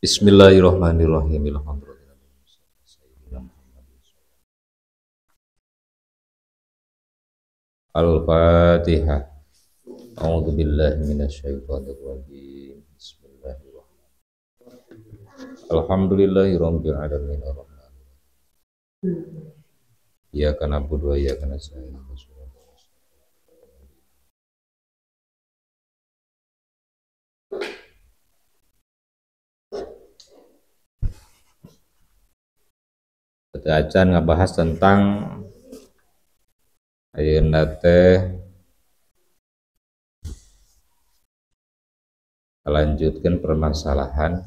Bismillahirrahmanirrahim. Al-Fatihah. A'udzu billahi minasyaitonir rajim. Bismillahirrahmanirrahim. Alhamdulillahirabbil alamin arrahmanir rahim. Iyyaka na'budu wa iyyaka nasta'in. Kita acan ngabahas tentang ayeuna teh lanjutkan permasalahan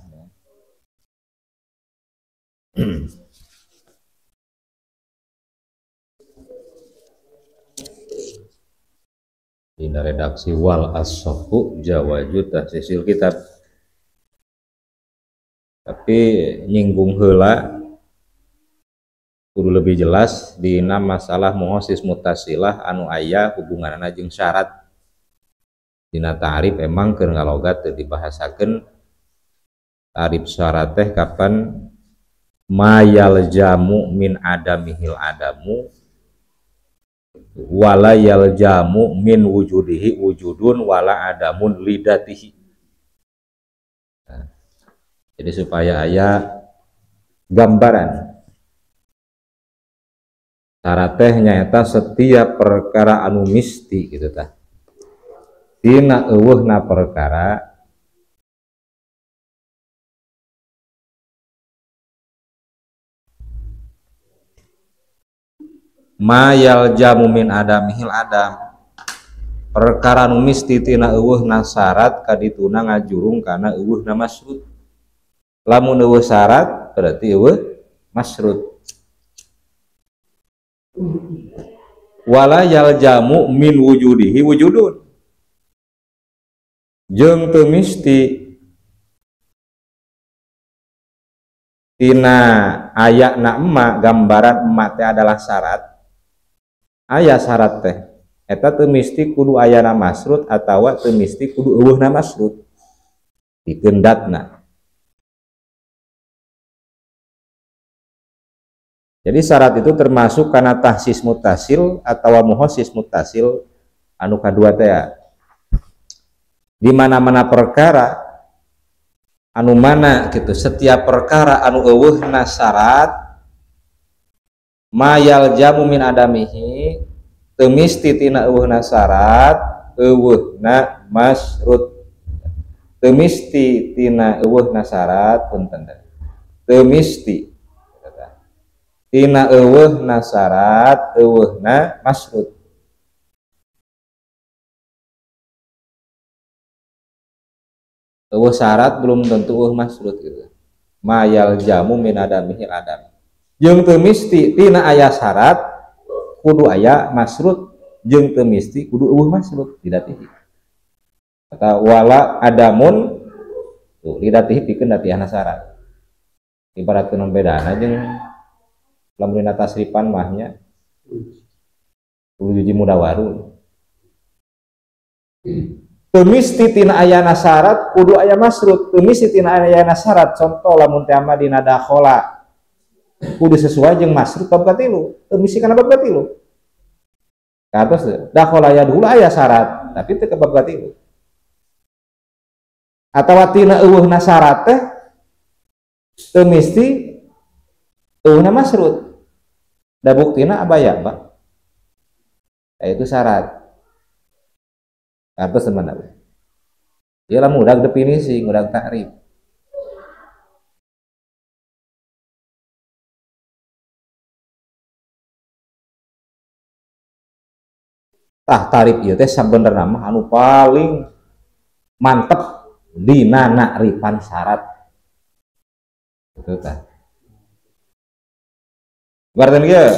dina redaksi wal as-sahhu jawaju tahsisil kitab, tapi nyinggung heula kudu lebih jelas dina masalah muhosis mutasilah anu aya hubunganna jeung syarat. Dina ta'rif emang keur ngalogat teu dibahasakeun ta'rif syarat teh kapan mayal jamu min adamihil adamu wala yaljamu min wujudihi wujudun wala adamun lidatihi. Nah, jadi supaya aya gambaran syarat teh nyaeta setiap perkara anu misti gitu tah dina eueuhna perkara mayal jamu min adamihil adam, perkara anu misti tina eueuhna syarat kadituna ngajurung kana eueuhna masyrut. Lamun eueuh syarat berarti eueuh masyrut. Wala yaljamu min wujudihi wujudun, jeung teu misti tina ayana emak gambaran emak teh adalah syarat. Aya syarat teh eta teu misti kudu ayana masrut atawa teu misti kudu eueuhna masrut dikeundatna. Jadi syarat itu termasuk kana tahsis mutasil atawa muhosis mutasil anu kadua teh di mana-mana perkara anu mana gitu, setiap perkara anu eueuhna syarat mayal jamu min adamihi teu misti tina eueuhna syarat eueuhna masrut, teu misti tina eueuhna syarat punten teu misti tina eueuhna syarat eueuhna masrut. Eueuh syarat belum tentu eueuh masrut gitu. Mayal jamu min adamihil adam, jeung teu misti tina aya syarat kudu aya masrut, jeung teu misti kudu eueuh masrut lidatihi. Kata wala adamun tuh lidatihi pikeun datihanna syarat. Ibaratkeun bedana jeung lamun dina tasrifan mahnya kudu juji mudawaru. Teu misti tina ayana syarat kudu aya masrut, teu misti tina ayana syarat contoh lamun teh mah dina dakhola kudu sesuai jeung masrut bab katilu, teu misti kana bab katilu. Katos dakhola ya dulu aya syarat tapi teu ka bab katilu. Atawa tina eueuhna syarat teh teu misti eueuhna masrut. Da buktina abaya Pak. Itu syarat. Katos teman apa? Ya lah mudah definisi, mudah takrif. Tah tarif ieu teh sabenerna mah anu paling mantep dina nakrifan syarat. Betul tah. Berarti dia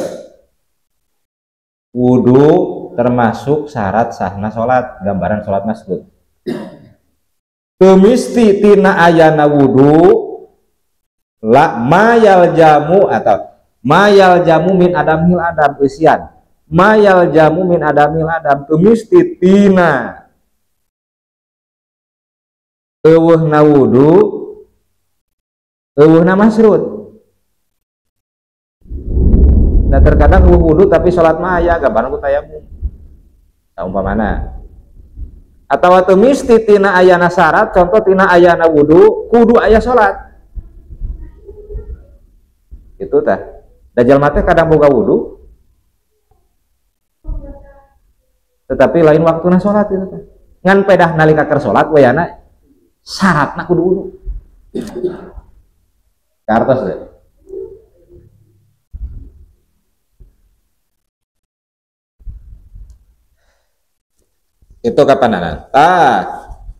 wudu termasuk syarat sahna salat, gambaran salat masjid. Teu misti tina ayana wudu la mayal jamu atau mayal jamu min adamil adam eusian. Mayal jamu min adamil adam teu misti tina eueuhna wudu eueuhna masrut. Dan terkadang wudu tapi sholat mah aya gambaran ku tayamum. Saumpamana. Atawa teu misti tina ayana syarat, contoh tina ayana wudu kudu aya sholat. Itu tah. Da jalma teh kadang boga wudu tetapi lain waktuna sholat itu teh. Ngan pedah nalika keur sholat wayana syaratna kudu wudu. Kartos deh. Itu kapan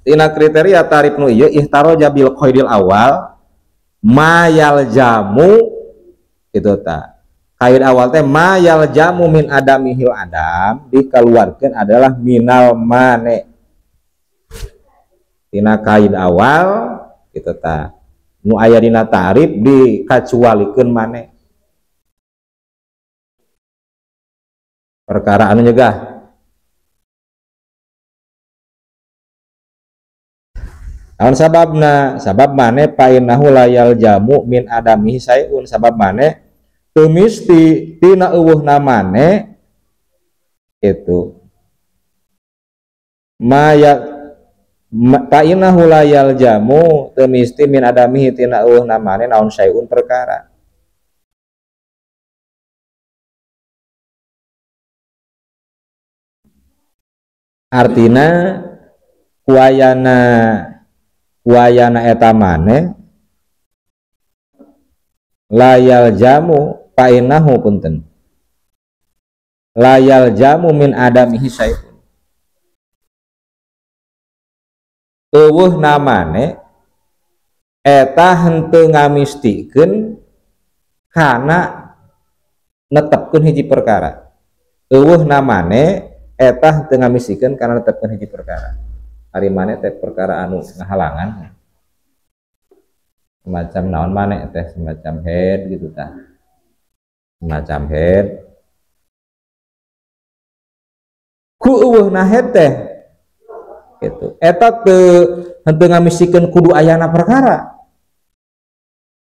tina kriteria tarif nu ieu ihtaroja bil qaidil awal mayal jamu itu ta. Kaid awal teh mayal jamu min adamihil adam dikeluarkan adalah minal mane. Tina kaid awal itu ta. Nu aya dina tarif dikacualikeun mane. Perkara anu nyegah naon sababna, sabab mane painahu layal jamu min adamihi sayun, sabab mane teu misti tina eueuhna mane itu maya painahu layal jamu teu misti min adamihi tina eueuhna mane naon sayun perkara. Artina kuayana eta mane layal jamu painahu punten layal jamu min adamihi sayun eueuhna mane eta henteu ngamistikeun kana netepkeun hiji perkara. Eueuhna mane eta henteu ngamistikeun kana netepkeun hiji perkara. Hari mana teh perkara anu ngahalangan semacam naon mana teh semacam head gitu tah, semacam head ku eueuhna head teh gitu eta teu henteu ngamisikeun kudu ayana perkara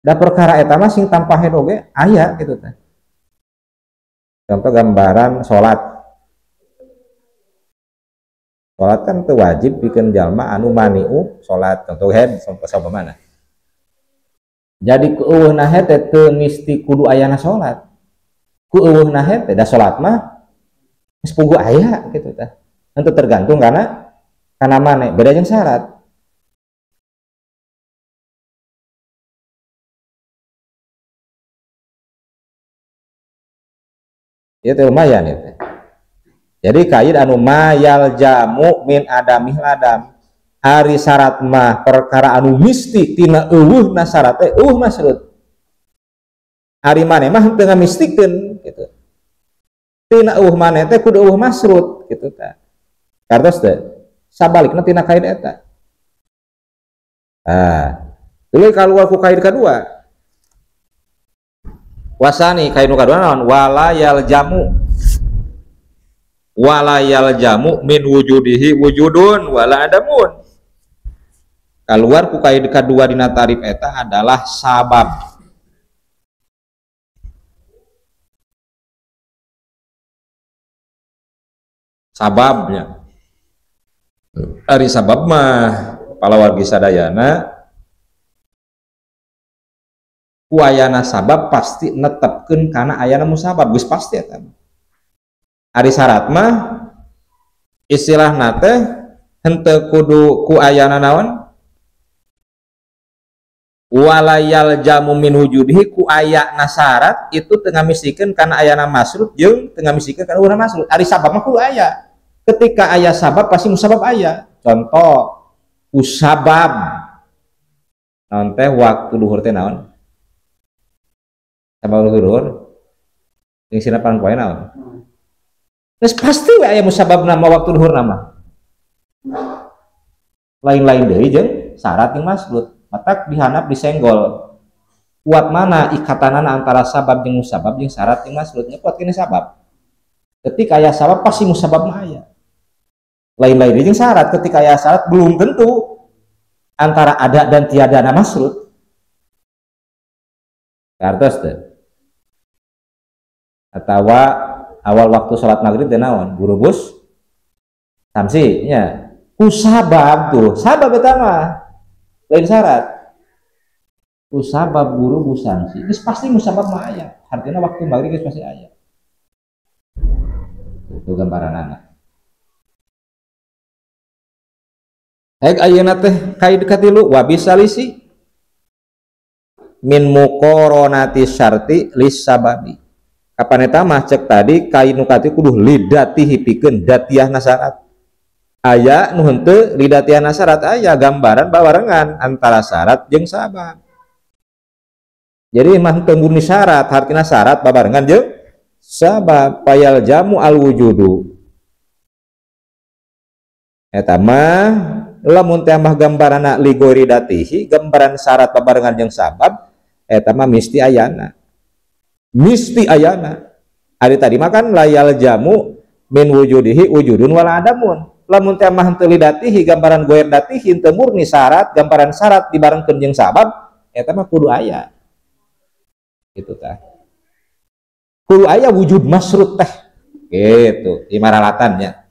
da perkara eta mah sing tanpa head oge aya gitu teh. Contoh gambaran salat kan itu wajib bikin jalma anu maniu sholat, contoh head sampai mana. Jadi ku eueuhna head teh misti kudu ayana sholat. Ku eueuhna head teh da sholat mah geus puguh aya gitu teh. Itu tergantung kana mane beda jeung syarat. Ieu teh lumayan itu. Jadi kaid anu mayal jamu min adamih ladam hari syarat mah perkara anu misti tina eueuhna syarat teh eueuh masrut. Ari mane mah teu ngamistikeun gitu. Tina eueuh mane teh kudu eueuh masrut gitu tah. Kartos teh sabalikna tina kaid eta. Tuluy kaluar ku kaid kadua. Wasani kaid nu kadua naon? Walayal jamu walayal jamu min wujudihi wujudun wala adamun. Keluar ku kaid kadua dina tarif eta adalah sabab. Sababnya ari sabab mah palawargi sadayana ku ayana sabab pasti netepkeun kana ayana musabab geus pasti eta. Ari syarat mah istilahna teh henteu kudu ku ayana naon walayal jamu min wujudihi ku ayana syarat itu teu ngamisikeun kana ayana masrut jeung teu ngamisikeun kana urang masrut. Ari sabab mah kudu aya. Ketika aya sabab pasti musabab aya. Contoh usabab naon teh waktu duhur teh naon? Sabab duhur jeung sinapan poe naon? Terus pasti aya musabab nama waktu duhur nama. Lain-lain deui jeung syarat yang masrut. Matak dihanap disenggol. Kuat mana ikatanana antara sabab jeung musabab jeung syarat yang masrutnya kuat kene sabab. Ketika aya sabab pasti musabab mah aya. Lain-lain deui jeung syarat. Ketika aya syarat belum tentu antara ada dan tiada na masrut. kartos teh atau awal waktu sholat maghrib teh naon burubus samsi nya ku sabab tuh sabab pertama lain syarat ku sabab burubus samsi geus pasti musabab mah aya artinya waktu maghrib geus pasti aya itu gambaran anak ayeuna teh kaid katilu wa bisalisi min muqaranati syarti lis sababi kapan eta mah cek tadi kainu kati kudu lidatihi pikeun datiahna syarat aya nu henteu lidatiahna syarat aya gambaran babarengan antara syarat jeung sabab jadi mah teu murni syarat artina syarat babarengan jeung sabab payal jamu al wujudu eta mah lamun teh mah gambarana ligori datihi gambaran syarat babarengan jeung sabab eta mah misti ayana ari tadi makan layal jamu min wujudihi wujudun wala adamun lamun teh mah henteu lidatihi gambaran goer datihi teu murni syarat gambaran syarat dibarengkeun jeung sabab eta mah kudu aya gitu tah kudu aya wujud masrut teh gitu imaralatannya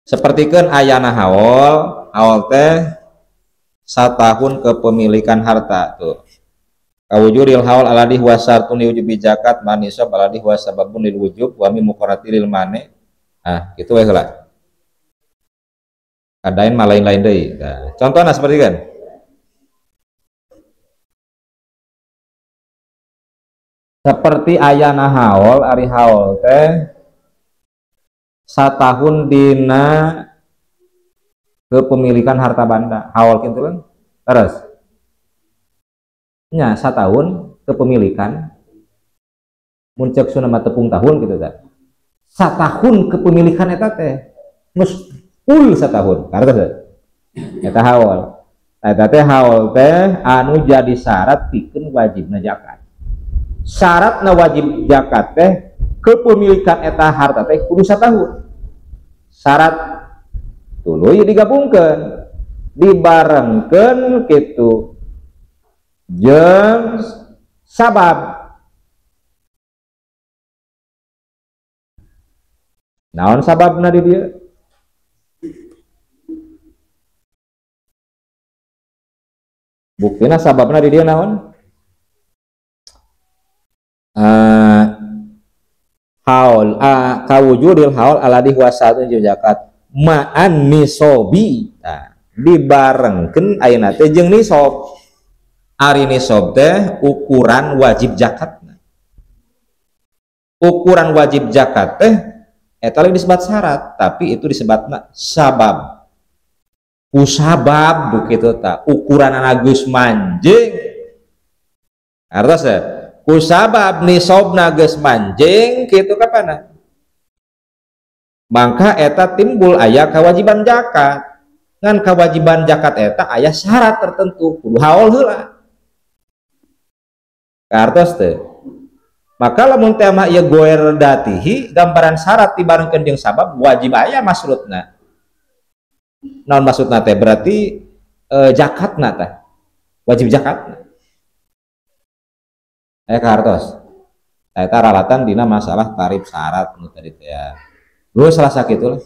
sepertikeun ayana haul teh satahun kepemilikan harta tuh kawujudil haul aladih wasartun liwujubi zakat manisab aladih wasababun lil wujub wa mi muqarrati lil mane gitu we heula kadain mah lain-lain deui nah, contohna seperti kan seperti ayana haul ari haul teh satahun dina kepemilikan harta banda haul kitu kan terus nya satahun kepemilikan muncak sunama tepung tahun gitu kan satahun kepemilikan eta teh geus full satahun karena eta haul eta teh haul teh anu jadi syarat pikeun wajibna zakat syaratna wajib zakat teh kepemilikan eta harta teh kudu satahun syarat tuluy digabungkeun dibarengkeun kitu jeung sabab naon sababna di dieu buktina sababna di dieu naon haul kawujudil haul aladih wasatun zakat ma'an nisobi nah, dibarengkeun ayeuna teh jeung nisob ari nisob teh ukuran wajib zakat ukuran wajib zakat teh eta lain disebut syarat tapi itu disebutna sabab usabab begitu ta ukuran geus manjing artos usabab nisobna geus manjing kitu kapana maka eta timbul aya kewajiban zakat ngan kewajiban zakat eta aya syarat tertentu kudu haul heula kartos teh maka lamun teh mah ieu goer datihi gambaran syarat dibarengkeun jeung sabab wajib aya masrutna naon maksudna teh berarti zakatna teh wajib zakatna kartos eta ralatan dina masalah tarif syarat nu tadi teh ya lu salah sakit lah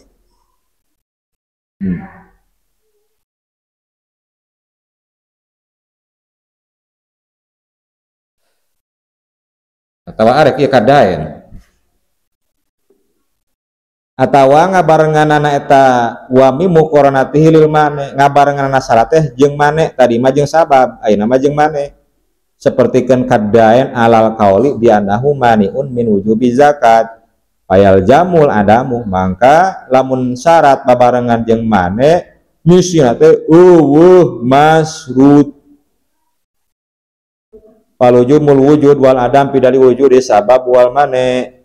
atau arek ieu kadaen atawa ngabarenganana eta wami muqaranatihi lil mane ngabarenganana syarat teh jeung mane tadi mah jeung sabab ayeuna mah jeung mane sapertikeun kadaen alal qauli bi annahu maniun min wujubi zakat payal jamul adamu mangka lamun syarat babarengan jeung mane misina teh masrut palujumul wujud wal adam pidali wujud sabab wal mane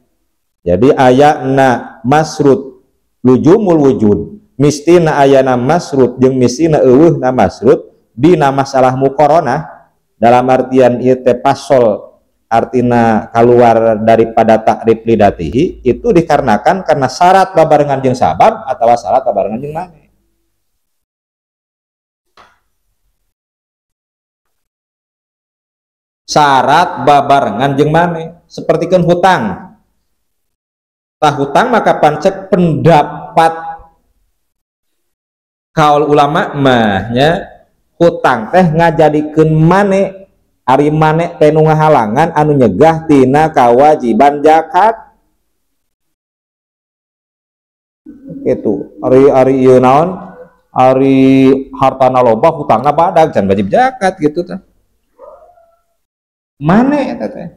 jadi ayana masrut lujumul wujud mistina ayana masrut jeung mistina eueuhna masrut dina masalah muqaranah dalam artian ieu teh pasol artina keluar daripada takrif lidatihi itu dikarenakan karena syarat babarengan jeung sabab atau syarat babarengan jeung mane syarat babarengan jeung mane sapertikeun hutang. Tah hutang maka pancek pendapat kaul ulama mahnya hutang teh ngajadikeun mane ari mane teh nu ngahalangan anu nyegah tina kawajiban zakat. Itu ari ieu naon ari hartana loba hutangna badag can wajib zakat gitu teh. Mane eta teh?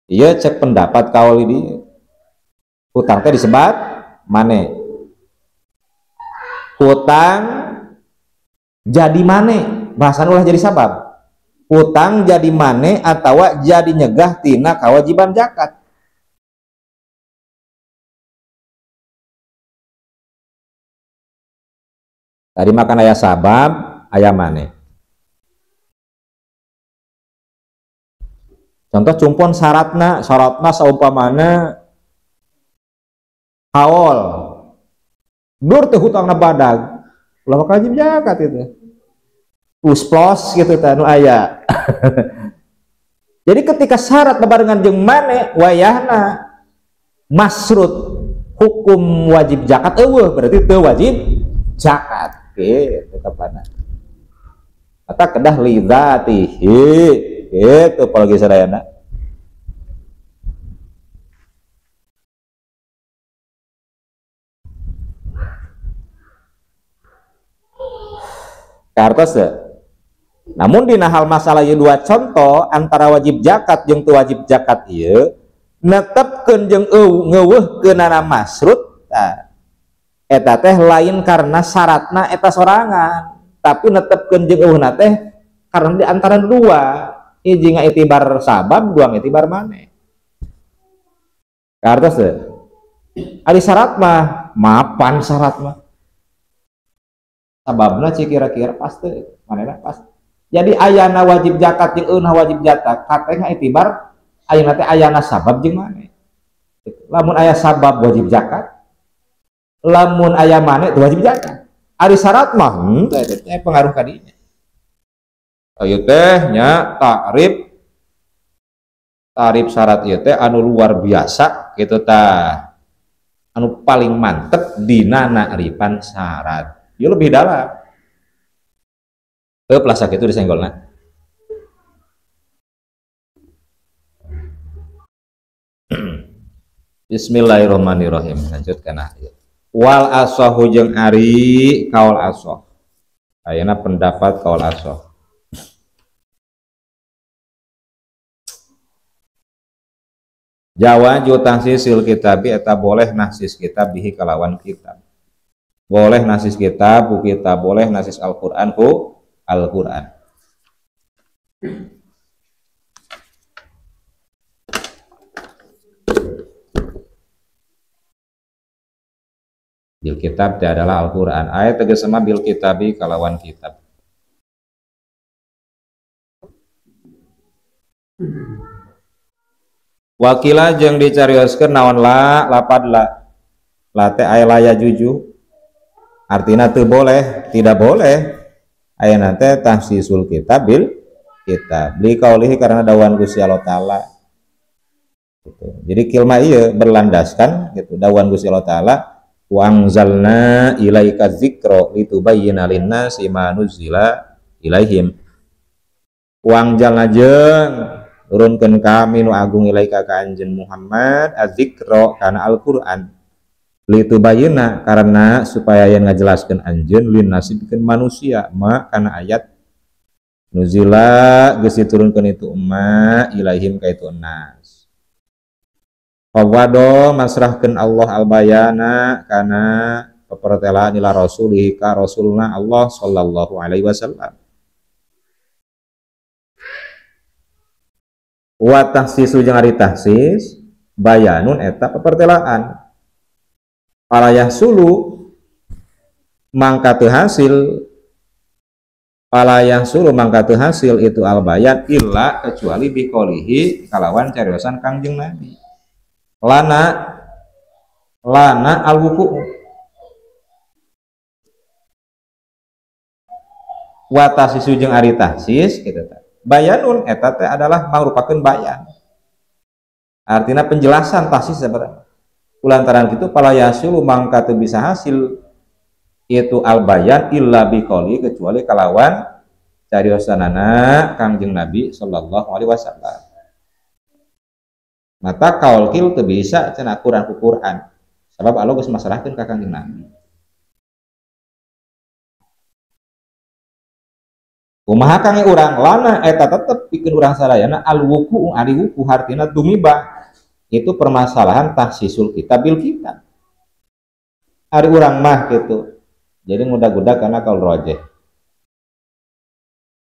Ieu cek pendapat kaul di hutang teh disebat mane. Hutang jadi mane, bahasan ulah jadi sabab. Hutang jadi mane atawa jadi nyegah tina kawajiban zakat. Tadi makan aya sabab, aya mane. Contoh cumpon syaratna saumpamana haol. Dur teh hutangna badag. Ulah wajib zakat itu. Plus gitu teh nu aya. Jadi ketika syarat bebarengan jeung mane wayahna masrut hukum wajib zakat eueuh berarti teu wajib zakat. Gitu tepana. Eta kedah lidzatihi gitu apalagi sadayana. Kartos ya. Namun dina hal masalah ieu dua contoh antara wajib zakat jeung teu wajib zakat ieu netepkeun jeung ngeuweuhkeunana masrut tah eta teh lain karena syaratna eta sorangan tapi netepkeun jeung eueuhna teh karena di antara dua hiji ngaitibar sabab dua ngaitibar mane. Kartos ya. Ari syarat mah mapan syarat mah sababna cik kira-kira pasti manehna pas. Jadi ayana wajib zakat jeung eunah wajib zakat kateh ngaitibar ayeuna teh ayana sabab jeung mane. Lamun aya sabab wajib zakat, lamun aya mane teu wajib zakat. Ari syarat mah teh pengaruh ka dinya. Ayeuna teh nya tarif syarat ieu teh anu luar biasa kitu tah. Anu paling mantep dina naaripan syarat. Ieu lebih dalam. Plus sakitu disenggolna. Bismillahirrahmanirrahim. Lanjutkan ayat. Wal asahu jeung ari kaul asah. Ayeuna pendapat kaul asah. Jawaju tahsisil kitabi eta boleh nahsis kitab bihi kalawan kitab. Boleh nahsis kitab ku kitab, boleh nahsis Al-Qur'an ku Al-Qur'an. Bil kitab dia adalah Al-Qur'an. Ayat tegasna bil kitabi kalawan kitab. Wakila jeung dicarioskeun naon lapad la teh aya laya juju. Artinya teu boleh, tidak boleh. Ayeuna teh tahsisul kitab bil kitab. Li kaulihi karena dawuhan Gusti Allah taala. Gitu. Jadi kilma ieu berlandaskan gitu dawuhan Gusti Allah taala wa anzalna ilaika dzikra litubayyana lin-nasi ma nuzila ilaihim. Wa anzalna jeung turunkeun kami nu agung ilaika ka anjeun Muhammad adzikra kana Al-Qur'an litubayyana karena supaya yang ngajelaskeun anjeun lin-nasi pikeun manusia ma kana ayat nuzila geus diturunkeun itu umma ilaihim ka itu nas. Fawado masrahkeun Allah al-bayana kana pepertelaan ila rasulih ka rasulna Allah sallallahu alaihi wasallam. Wa tahsisu jeung ari tahsis bayanun eta pepertelaan. Palayah sulu mangka teu hasil itu al-bayan illa kecuali biqolihi kalawan cariosan Kangjeng Nabi. Lana al-wuku wa tasisu jeung ari tasis gitu tah. Bayanun eta teh adalah merupakan bayan. Artinya penjelasan tasis sebenarnya. Kulantaran gitu pala yasulu mangka teu bisa hasil itu al bayan illa biqoli kecuali kalawan cariosanana Kangjeng Nabi sallallahu alaihi wasallam. Mata kaul kil teu bisa cenah Quran ku Quran. Sabab Allah geus masalahkeun ka Kangjeng Nabi. Kumaha kangge urang lana eta tetep pikeun urang sadayana al wuku ari wuku hartina dumiba. Itu permasalahan tahsisul kitab bil kitab. Ari urang mah gitu. Jadi mudah-mudah karena kaul rajih.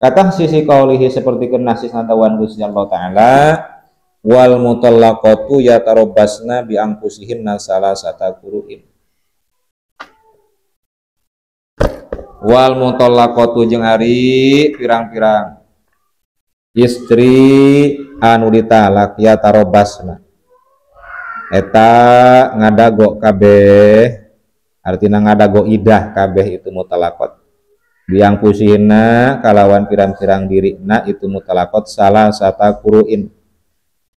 Kata sisi kaulihi seperti kenasis natawan Gusti Allah Ta'ala wal mutallaqatu yatarabbasna bi anfusihinna salasata qurun. Wal mutallaqatu jeung ari pirang-pirang istri anu ditalak yatarabbasna eta ngadago kabeh, artina ngadago idah kabeh itu mutalakot biang pusina kalawan pirang-pirang dirina itu mutalakot salah sata kuruin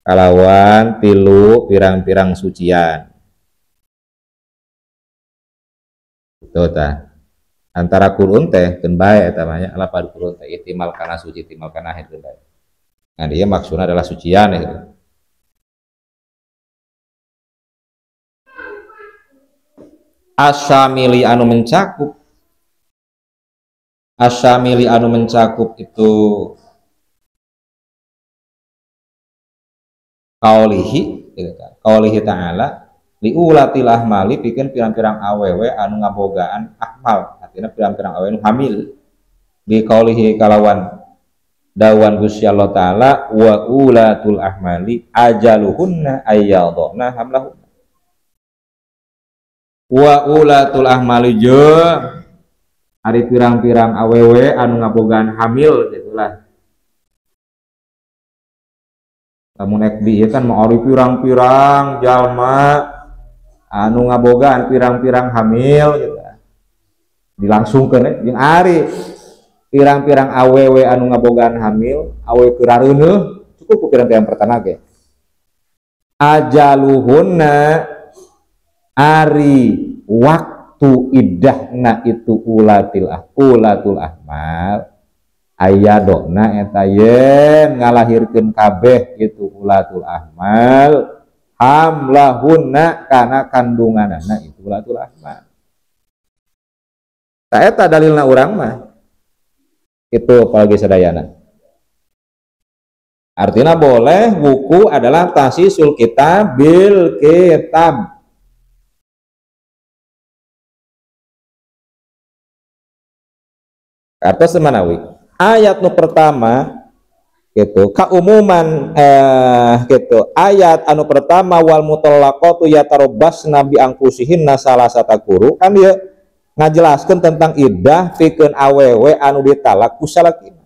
kalawan tilu pirang-pirang sucian itu tah antara kurun teh keun bae eta mah nya lapad kurun teh ihtimal kana suci ihtimal kana haid keun bae. Nah dia maksudna adalah sucian gitu. Asyamili anu mencakup itu kaulihi ta'ala liulatil ahmali pikeun pirang-pirang awewe anu ngabogaan ahmal artinya pirang-pirang awewe anu hamil di kaulihi kalawan dawan Gusti Allah Ta'ala wa ulatul ahmali ajaluhunna ayyadhna hamlahunna wa ulatul ahmali jeung ari pirang-pirang awewe anu ngabogaan hamil gitulah. Lamun ek di kan mau ari pirang-pirang jalma anu ngabogaan pirang-pirang hamil gitu. Dilangsungkeun jeung ari pirang-pirang awewe anu ngabogaan hamil, awewe kerareuneuh cukup pirang-pirang pertama ge. Ajaluhunna ari waktu iddahna itu ulatul ahmal ayadona eta yen ngalahirkeun kabeh itu ulatul ahmal hamlahunna kana kandunganana itu ulatul ahmal. Ta eta dalilna urang mah itu apalagi sadayana. Artinya boleh buku adalah tahsisul kitab bil kitab. Kata semanawi ayat nu pertama gitu kaumuman gitu ayat anu pertama wal mutallaqatu yatarabbasna bi anfusihinna salasata quru kan dia ngajelaskeun tentang iddah pikeun awewe anu ditalak ku salakina.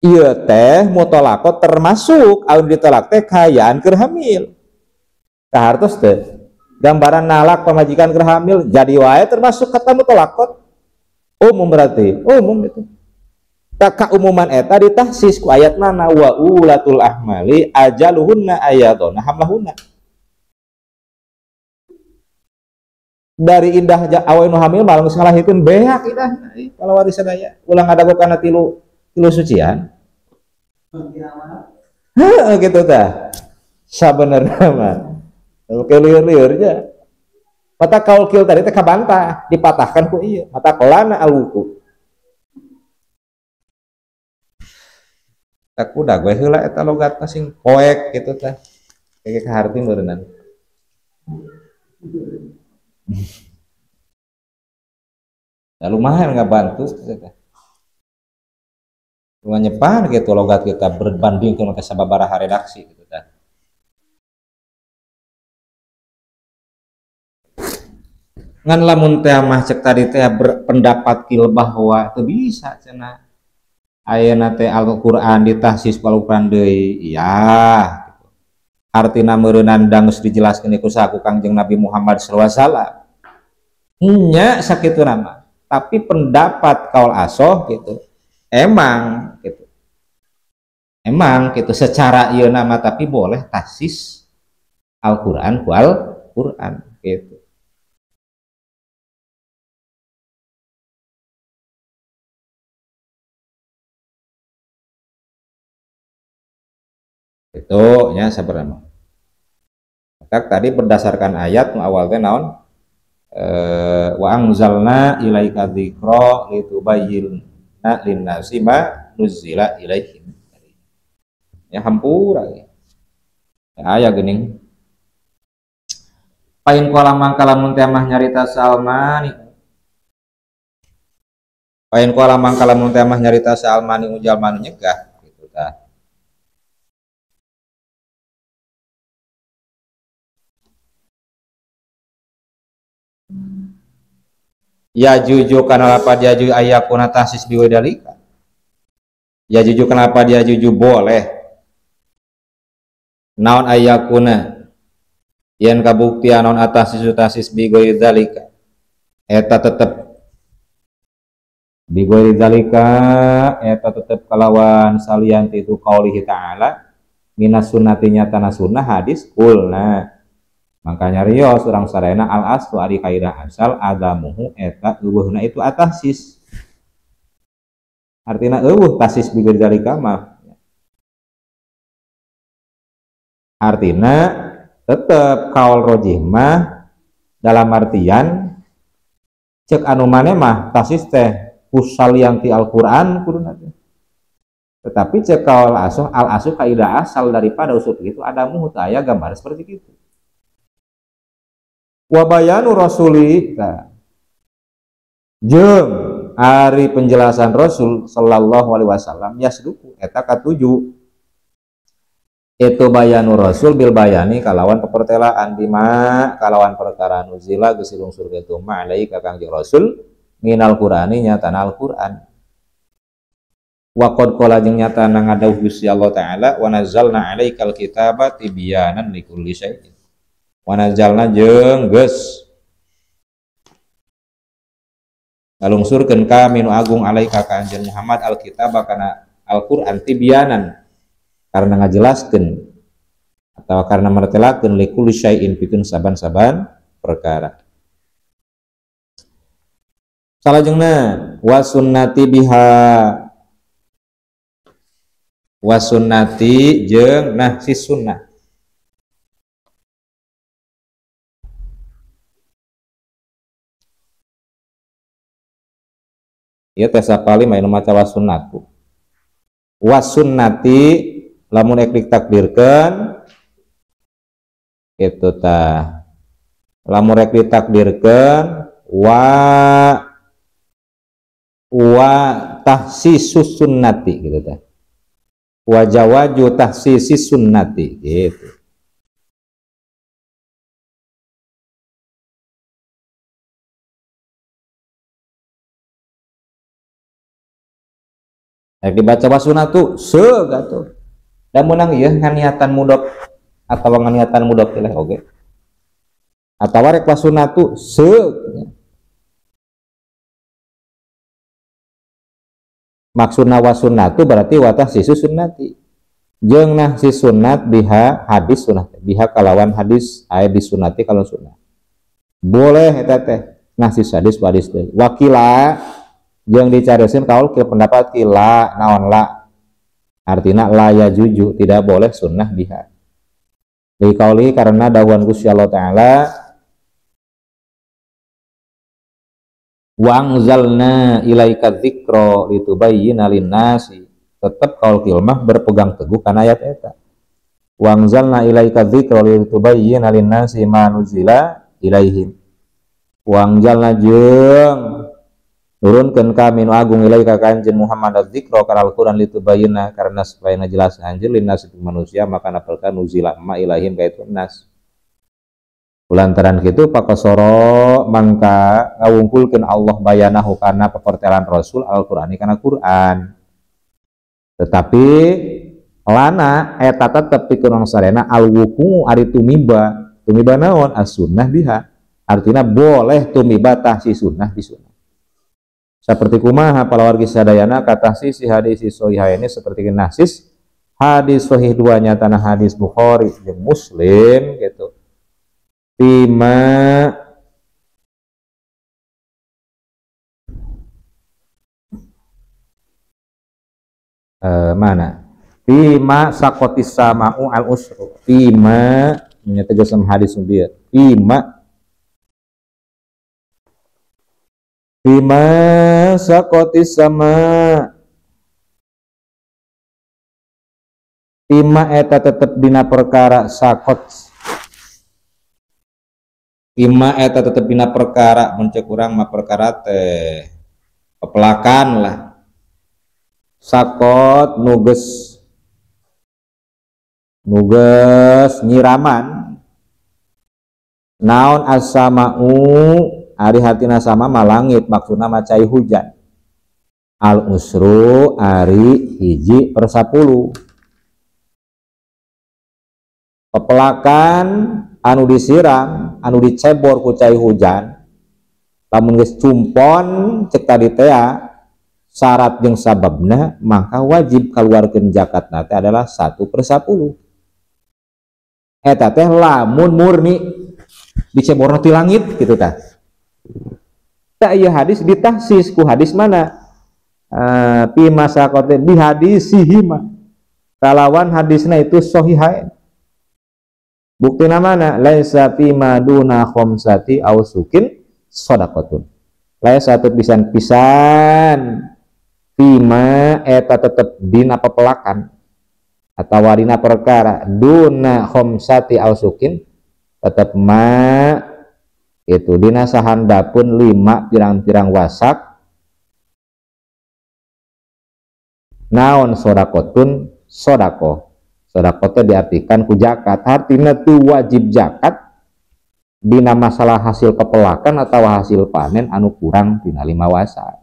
Ieu teh mutallaqat termasuk anu ditalak teh kaayaan keur hamil. Kahartos teh gambaran nalak pamajikan keur hamil jadi wae termasuk kata mutallaqat. Umum berarti umum itu. Tak umuman eta ditahsis ku ayat mana wa ulatul ahmali ajaluhunna ayadona hamlahunna. Dari indah awewe nu hamil malah geus ngalahirkeun beak idah. Kalau waris sadaya ulang adago kana tilu sucian. Heeh gitu tah. Sabenerna mah. Liur-liurnya. Mata kaul kil tadi teh kabantah dipatahkan ku ieu mata kolana alwuku tak udah gue heula eta logatna sing poek gitu teh kayak kaharti beureunan lumayan ngabantu teh lumayan nyepan gitu logat kita berbanding ke sababaraha redaksi gitu teh. Ngan lamun teh mah cek tadi teh berpendapat kil bahwa teu bisa cenah ayeuna teh Al-Qur'an ditahsis ku Al-Qur'an deui ya gitu. Artina meureunan geus dijelaskeun ku saha ku Kangjeng Nabi Muhammad sallallahu alaihi wasallam nya sakitu nama tapi pendapat kaul asoh gitu emang gitu secara ieu nama tapi boleh taksis Al-Qur'an ku Al-Qur'an gitu. Itu nya sabarana. Tadi berdasarkan ayat nu awalnya naon wa anzalna ilaika dzikra litubayyana linnasi ma nuzila ilaihim. Ya hampura ya. Aya geuning. Pain kolam mangkalamun teh mah nyarita Salmani. Pain kolam mangkalamun teh mah nyarita Salmani ujal manu nyegah gitu tah. Ya juju kenapa dia juju ayakuna tasis biwadalika. Ya juju kenapa dia juju boleh. Naon ayakuna yen kabuktian naon atas tasis biwadalika. Eta tetep biwadalika eta tetep kalawan salian itu qaulihi ta'ala minas sunnatinya tanah sunnah hadis kulna. Makanya rios urang sarena al aslu ari kaidah asal adamuhu eta eueuhna itu atasis. Artina eueuh tasis bigeur zalika mah. Artina tetep kaul rajih mah dalam artian cek anu mane mah tasis teh kusalian ti Al-Qur'an kuduna teh. Tetapi cek kaul asuh al aslu kaidah asal daripada usul itu adamuhu teh aya gambar seperti itu. Wabayanu rasuli jeung ari penjelasan Rasul sallallahu alaihi wasallam yasduku eta katuju itu bayanu Rasul bil bayani kalawan pepertelaan bima kalawan perkara nuzila geus lungsur kitu ma alai ka Kangjeng Rasul minal Qur'ani nyatana Al-Qur'an wa qad qala jeung nyatana ngadawuh Gusti Allah taala wa nazzalna alaikal kitaba tibyanan likulli syai'in wanajalna jeung geus ngalungsurkeun ka minu agung alaika ka anjeun Muhammad alkitab kana Al-Qur'an tibyanan karena ngajelaskeun atau karena martelakeun likulli syai'in pikeun saban-saban perkara. Salajengna wasunnati biha wasunnati jeung nah si sunnah. Ya tesapali main maca wasunnatu wasunnati lamun ek ditakdirkeun itu tah lamun ek ditakdirkeun wa tahsisus sunnati gitu tah wa jawaju tahsisis sunnati gitu. Yang dibaca wasunatu segatuh dan menang ya nganiatan mudok atau nganiatan mudok teh oge atau rek wasunatu maksudna wasunatu berarti watah sisu sunnati jeung nah si sunnat biha hadis sunnah biha kalawan hadis aya disunati kalau sunnah boleh eta teh nah si hadis hadis teh wakila yang dicarikan kaul ke pendapat kila naon la artinya la ya juju tidak boleh sunnah biha di kauli karena dawan Gusti Allah taala wa anzalna ilaika dzikra litubayyana linnasi tetap kaul kilmah berpegang teguh kana ayat eta wa anzalna ilaika dzikra litubayyana linnasi ma nuzila ilaihim wa anzalna jeung turunkeun kami nu agung ilaika ka anjeun Muhammad az-dzikra kana Al-Qur'an litubayyana karena supaya ngajelaskeun anjeun linnas manusia maka napelkan nuzila ma ilahim ka itu nas kulantaran kitu pakosoro mangka ngawungkulkeun Allah bayanahu kana pepertelan Rasul Al-Qur'ani kana Qur'an tetapi lana eta tetep pikeun sarena al-wuqu ari tumiba naon as-sunnah biha artinya boleh tumiba tahsi sunnah di sunnah seperti kumaha palawargi sadayana kata sisi hadis sahih ini seperti nasis hadis sahih duanya tanah hadis Bukhari jeung Muslim gitu. Bima mana? Bima sakotis sama'u al usru. Bima menyetegaskan hadis dia. Bima sakotis sama. Bima eta tetep dina perkara sakot. Bima eta tetep dina perkara muncul kurang mah perkara teh pepelakan lah. Sakot nuges nyiraman naon as-sama'u ari hatina sama malangit maksudna macai hujan al usru ari 1/10 pepelakan anu disiram anu dicebor ku cai hujan lamun geus cumpon cek tadi teh syarat jeung sababna maka wajib kaluarkeun zakat nate adalah 1/10 eta teh lamun murni diceborna ti langit gitu tah. Tak ieu hadis ditahsis ku hadis mana? Fi masaqati bi hadisihima. Kalawan hadisna itu sahihain. Buktina mana? Laisa fi maduna khamsati aw sukin shadaqatun. Laisa satu pisan-pisan Fima eta tetep dina pepelakan atau dina perkara duna khomsati ausukin tetep ma itu dina sahandapun 5 pirang-pirang wasak naon sodakotun sodako teh diartikan ku zakat artinya tu wajib zakat dina masalah hasil pepelakan atau hasil panen anu kurang dina 5 wasak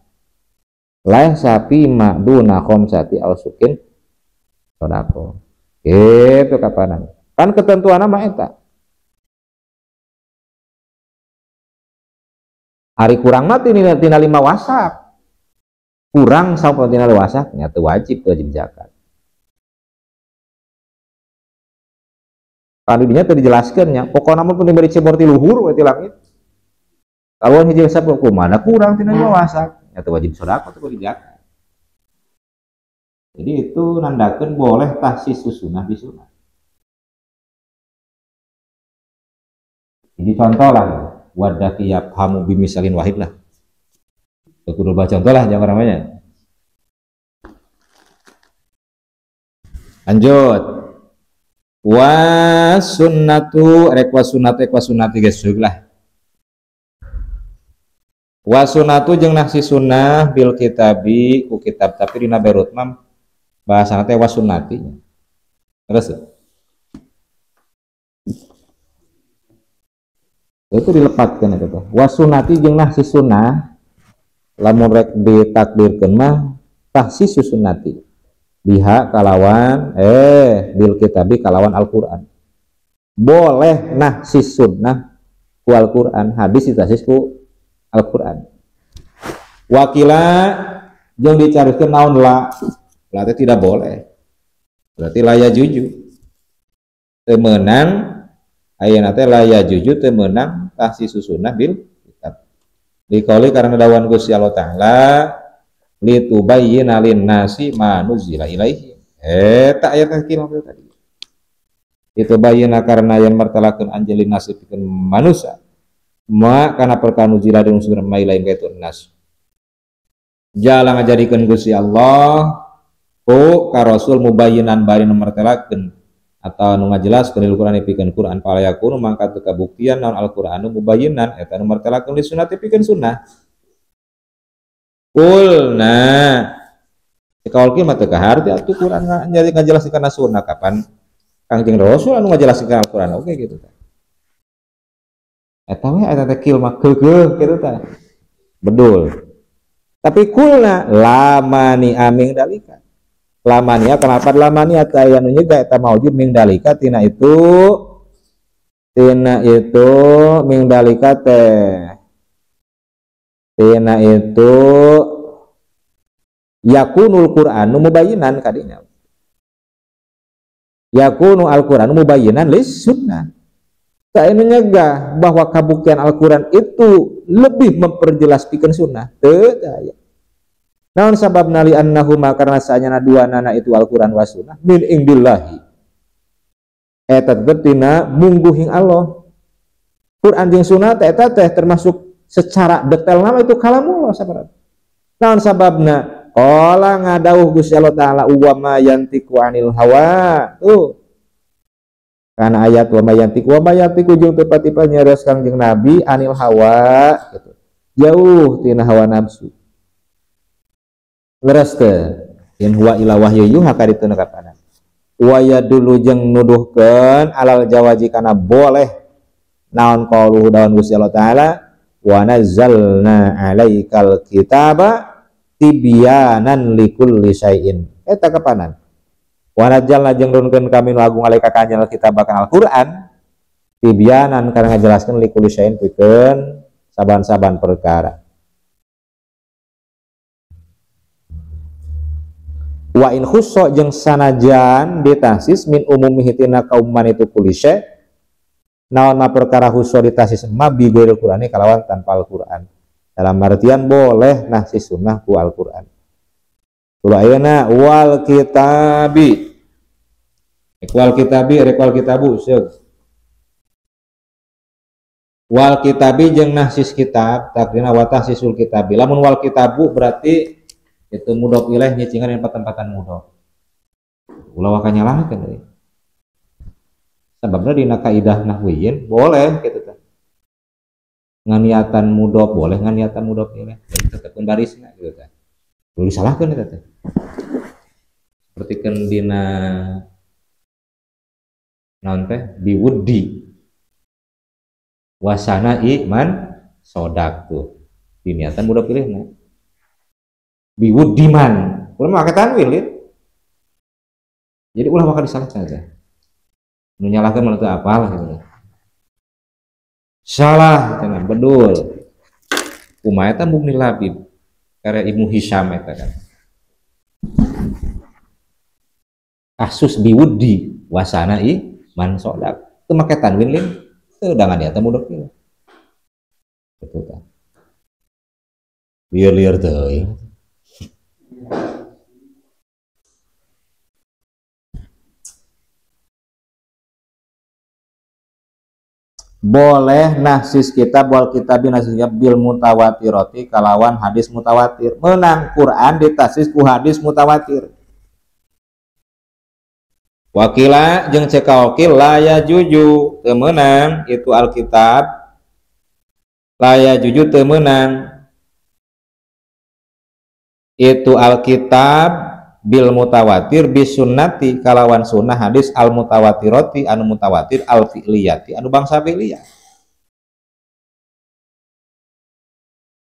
laih sapi ma'duna khomsati ausukin sodako itu kapanan kan ketentuan nama eta hari kurang mati tina 5 wasak kurang sampai tina 5 wasak nyata wajib zakat kan dinya tadi dijelaskannya pokoknya namun pun diberi cebor ti luhur ti langit kalau hiji sabab kumaha kurang tina 5 wasak atau wajib sodako atau zakat. Jadi itu nandakan boleh tahsis susunah bisunah. Ini contoh lah, wadaki yafhamu bimisalin wahid lah. Kudu baca contoh lah jangan namanya. Lanjut. Wasunnatu rekwa sunnati gesug lah. Wasunatu jeung nasi sunnah bil kitabi ku kitab tapi dina berut mah bahasana teh wasunati terus itu dilepatkan itu wasunati jeung nasi sunnah lamun rek ditakdirkeun mah tahsis sunnati biha kalawan bil kitabi kalawan Al-Qur'an boleh nahsi sunnah ku Al-Qur'an hadis ditahsis ku Al-Quran wakila yang dicarikan naon la teh tidak boleh berarti laya juju temenang ayeuna teh laya juju temenang tahsis susunah bil kitab dikauli karena dawan Gusti Allah Ta'ala litubayyina lin-nasi ma nuzila ilaihi eta ayat kieu tadi itu bayyina karena yang martalakeun anjelin nasi pikeun manusia ma kana perkara nuzila dan unsur mai lain kaitu nas jala ngajadikeun Gusti Allah ku ka rasul mubayyinan bari martelakeun atau nu ngajelaskeun Al-Qur'an pikeun Qur'an palayakun mangka teu kabuktian naon Al-Qur'an mubayyinan eta nu martelakeun li sunnati pikeun sunnah kulna dikaul kieu mah teu kaharti atuh Qur'an ngajelaskeun sunnah kapan Kangjeng Rasul anu ngajelaskeun Al-Qur'an oke gitu tah eta we eta teh kieu mah keukeuh kitu tah. Bedul. Tapi kulna lamani aming dalika. Lamania kenapa lamania teh aya nu nyegah eta maujud ming dalika tina itu ming dalika teh tina itu yakunul Qur'anu mubayyinan kadinya. Yakunu Al-Qur'anu mubayyinan lis sunnah. Tak ini nyegah bahwa kabuktian Al-Quran itu lebih memperjelas pikeun sunnah. Teu daya. Naon sabab nali annahuma karena saanyana dua nana itu Al-Quran wa sunnah min indillahi. Eta tina mungguhing Allah. Quran jeung sunnah teh eta teh termasuk secara detail nama itu kalamullah sabaraha. Naon sababna? Qala ngadawuh Gusti Allah taala wa ma yantiqu anil hawa. Tuh. Karena ayat wa mayantiku jeung tipe-tipe nyaros Kangjeng Nabi anil hawa gitu. Jauh tina hawa nafsu. Leres teh in huwa ila wahyu yuha kadituna kapana. Wa yadulu jeung nuduhkeun alal jawaji kana boleh naon qauluhu dawan Gusti Allah taala wa nazzalna 'alaikal kitaba tibyanan likulli syai'in. Eta kapanan? Wanajal jeung runkeun kami nu agung alaika kanjal kita bakal Al-Qur'an tibyanan karena ngajelaskeun likulli syai'in pikeun saban-saban perkara. Wa in khusso jeung sanajan ditasis min umumihi tina kauman itu kulise naon ma perkara khusso ditasis ma bi ghairil Qur'ani kalawan tanpa Al-Qur'an. Dalam artian boleh nahsis sunnah ku Al-Qur'an. Ayeuna wal kitabi wal kitabu seug wal kitabi jeung nahsis kitab takdina wa tahsisul kitabi lamun wal kitabu berarti itu mudhof ilaih nyicingan yang tempatan mudhof ulah wa kanyalahkeun deui sababna dina kaidah nahwiyin boleh kitu teh nganiatan mudhof boleh nganiatan mudhof ilaih tetepkeun barisna gitu teh boleh disalahkeun eta teh sepertikeun dina naon teh biwudi wasana iman sodak tuh diniatan mudah pilihna biwudiman ulah make tanwin lid jadi ulah bakal disalahkan aja nu nyalahkeun mah teu apalah gitu salah cenah bedul kumaha eta mubni labib karya Ibnu Hisyam eta kan kasus biwudi wasana iman sodak teu make tanwin lid teu dangan eta mudah pilih betul kan liar-liar teuing boleh nahsis kitab wal kitabi nahsisnya bil mutawatiroti kalawan hadis mutawatir menang Quran ditasis ku hadis mutawatir wakila jeung ceka wakil laya juju temenang itu Alkitab laya juju temenang itu Alkitab bil mutawatir bis sunnati kalawan sunnah hadis al mutawatiroti anu mutawatir al fi'liyati anu bangsa fi'liyah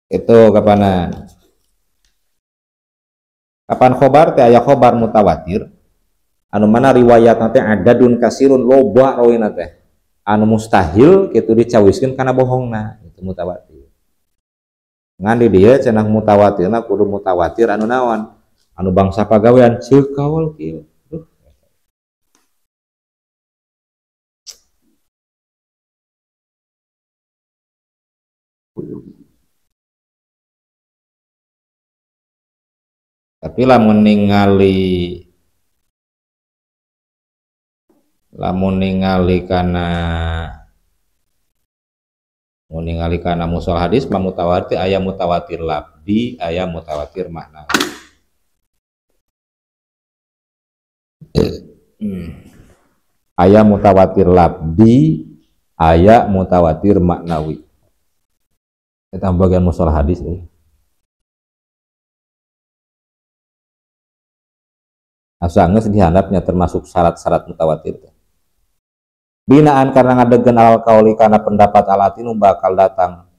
itu kapan khobar teh aya khobar mutawatir anu mana riwayat teh adadun kasirun loba rawina teh anu mustahil kitu dicawiskeun kana bohongna itu mutawatir ngan di dieu cenah mutawatirna kudu mutawatir anu naon anu bangsa pagawean ceuk kawal kieu tapi lamun ningali kana mushal hadis mah mutawatir aya mutawatir labdi aya mutawatir maknawi aya mutawatir labdi aya mutawatir maknawi eta bagian mushal hadis asa geus dihandapnya termasuk syarat-syarat mutawatir binaan karena ngadegeun alal qauli kana pendapat alatinu bakal datang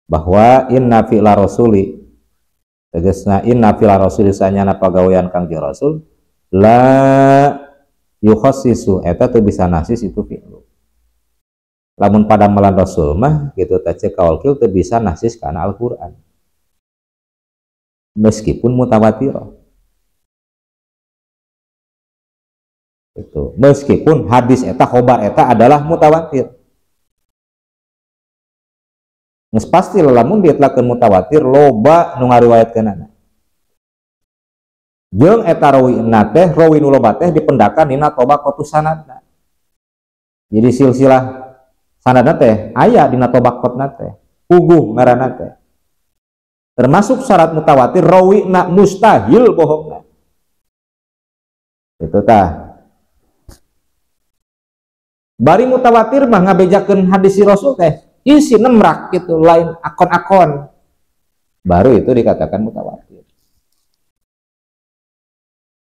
bahwa inna fi'la rasuli tegasna inna fi'la rasuli sanyana pagawean Kangjeng Rasul la yukhassisu eta teu bisa nasis itu fi'lu lamun pada melan Rasul mah gitu teh cek kaulkil teu bisa nasis kana Al-Qur'an meskipun mutawatir. Itu meskipun hadis eta khobar eta adalah mutawatir. Nges pasti lamun dietlakeun mutawatir loba nu ngariwayatkeunana. Jeung eta rawina teh rawi nu loba teh dipendakan dina tabaqatus sanadna. Jadi silsilah sanadna teh aya dina tabaqatna teh. Puguh ngaranna teh. Termasuk syarat mutawatir rawina mustahil bohongna. Itu tah. Bari mutawatir mah ngabejakeun hadis si Rasul teh isi nemrak gitu, lain akon-akon. Baru itu dikatakan mutawatir.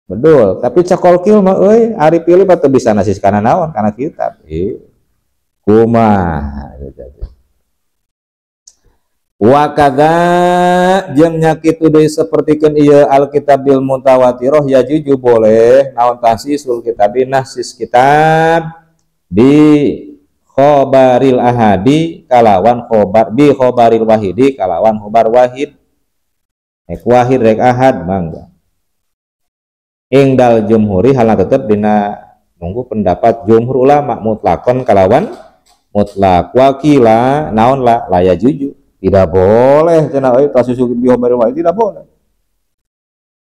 Betul, tapi cakolkil mah euy ari pilih batu bisa nasis kana naon kana kitab. Kumaha gitu. Wa kadza jeung nyakitu deui sapertikeun ieu alkitabil mutawatirah ya juju boleh naon tahsisul kitabin nahsis kitab bi khobaril ahadi kalawan khobar bi khobaril wahidi kalawan khobar wahid rek wahid rek ahad mangga ingdal jumhuri halna tetep dina nunggu pendapat jumhur ulama mutlakon kalawan mutlak wakila naon la laya juju tidak boleh cenah euy tasusul bi khobaril wahid tidak boleh